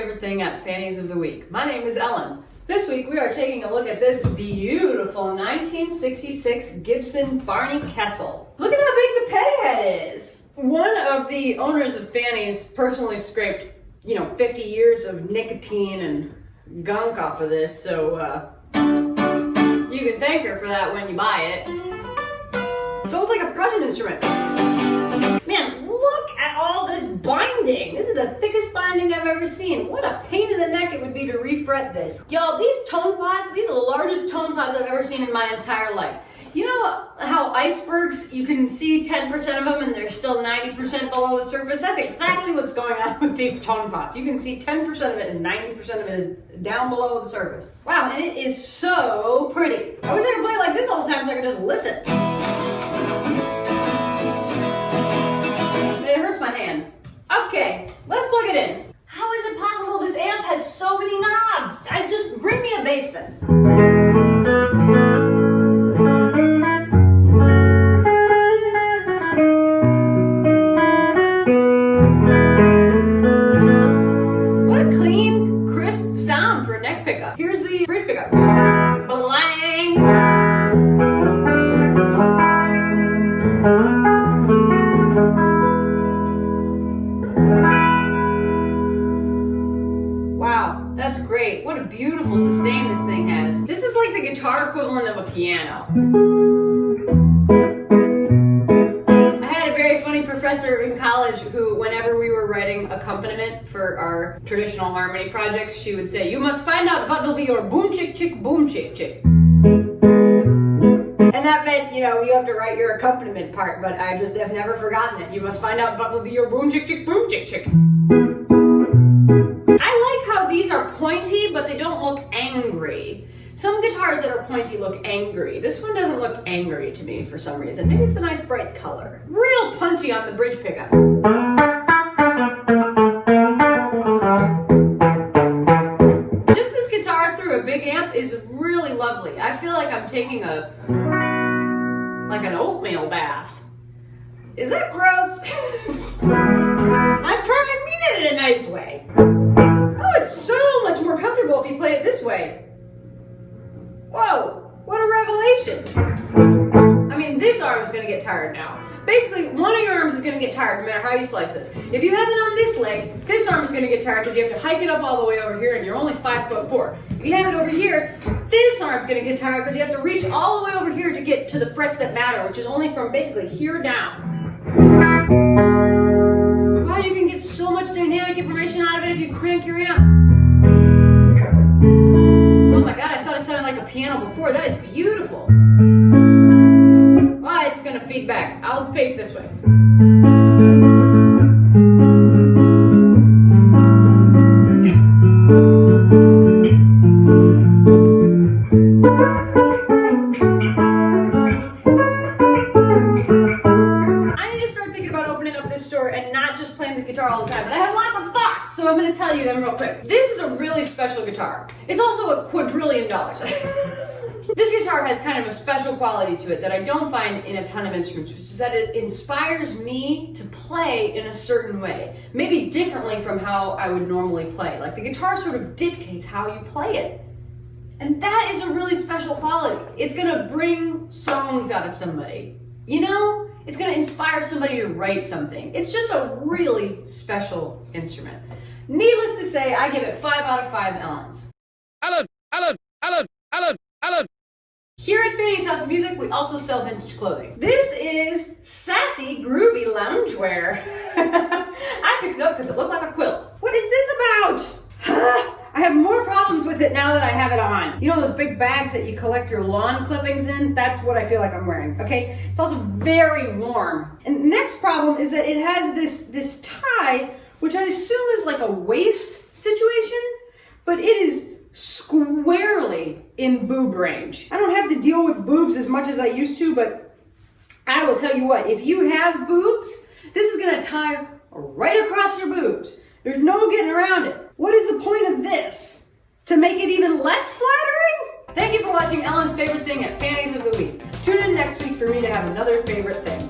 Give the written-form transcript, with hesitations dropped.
favorite thing at Fanny's of the Week. My name is Ellen. This week we are taking a look at this beautiful 1966 Gibson Barney Kessel. Look at how big the peghead is. One of the owners of Fanny's personally scraped, 50 years of nicotine and gunk off of this, so you can thank her for that when you buy it. It's almost like a percussion instrument. Man, look at all this binding. This is the thickest binding I've ever seen. What a pain in the neck it would be to refret this. Y'all, these tone pots, these are the largest tone pots I've ever seen in my entire life. You know how icebergs, you can see 10% of them and they're still 90% below the surface? That's exactly what's going on with these tone pots. You can see 10% of it and 90% of it is down below the surface. Wow, and it is so pretty. I wish I could play it like this all the time so I could just listen. It hurts my hand. Okay, let's plug it in. How is it possible this amp has so many knobs? Just bring me a bassman. What a clean, crisp sound for a neck pickup. Here's the bridge pickup. Blang! Wow, that's great. What a beautiful sustain this thing has. This is like the guitar equivalent of a piano. I had a very funny professor in college who, whenever we were writing accompaniment for our traditional harmony projects, she would say, "You must find out what will be your boom chick chick boom chick chick." And that meant, you have to write your accompaniment part, but I just have never forgotten it. You must find out what will be your boom chick chick boom chick chick. I like how these are pointy, but they don't look angry. Some guitars that are pointy look angry. This one doesn't look angry to me for some reason. Maybe it's the nice bright color. Real punchy on the bridge pickup. Just this guitar through a big amp is really lovely. I feel like I'm taking an oatmeal bath. Is that gross? I'm trying to mean it in a nice way. Oh, it's so much more comfortable if you play it this way. Whoa, what a revelation. I mean, this arm is going to get tired now. Basically, one of your arms is going to get tired no matter how you slice this. If you have it on this leg, this arm is going to get tired because you have to hike it up all the way over here and you're only 5'4". If you have it over here, this arm's going to get tired because you have to reach all the way over here to get to the frets that matter, which is only from basically here down. Wow, you can get so much dynamic information out of it if you crank your amp. Oh my god, I thought it sounded like a piano before. That is beautiful. Well, it's gonna feed back. I'll face this way. I need to start thinking about opening up this store and not just playing this guitar all the time, but I have lots of thoughts, so I'm going to tell you them real quick. This is a really special guitar. It's also a quadrillion dollars. This guitar has kind of a special quality to it that I don't find in a ton of instruments, which is that it inspires me to play in a certain way. Maybe differently from how I would normally play. Like the guitar sort of dictates how you play it. And that is a really special quality. It's going to bring songs out of somebody. It's going to inspire somebody to write something. It's just a really special instrument. Needless to say, I give it 5 out of 5 Ellens. Ellen. Here at Fanny's House of Music, we also sell vintage clothing. This is sassy, groovy loungewear. I picked it up because it looked like a quilt. What is this about? I have more problems with it now that I have it on. You know those big bags that you collect your lawn clippings in? That's what I feel like I'm wearing, okay? It's also very warm. And the next problem is that it has this tie, which I assume is like a waist situation, but it is squarely in boob range. I don't have to deal with boobs as much as I used to, but I will tell you what, if you have boobs, this is gonna tie right across your boobs. There's no getting around it. What is the point of this? To make it even less flattering? Thank you for watching Ellen's Favorite Thing at Fanny's of the Week. Tune in next week for me to have another favorite thing.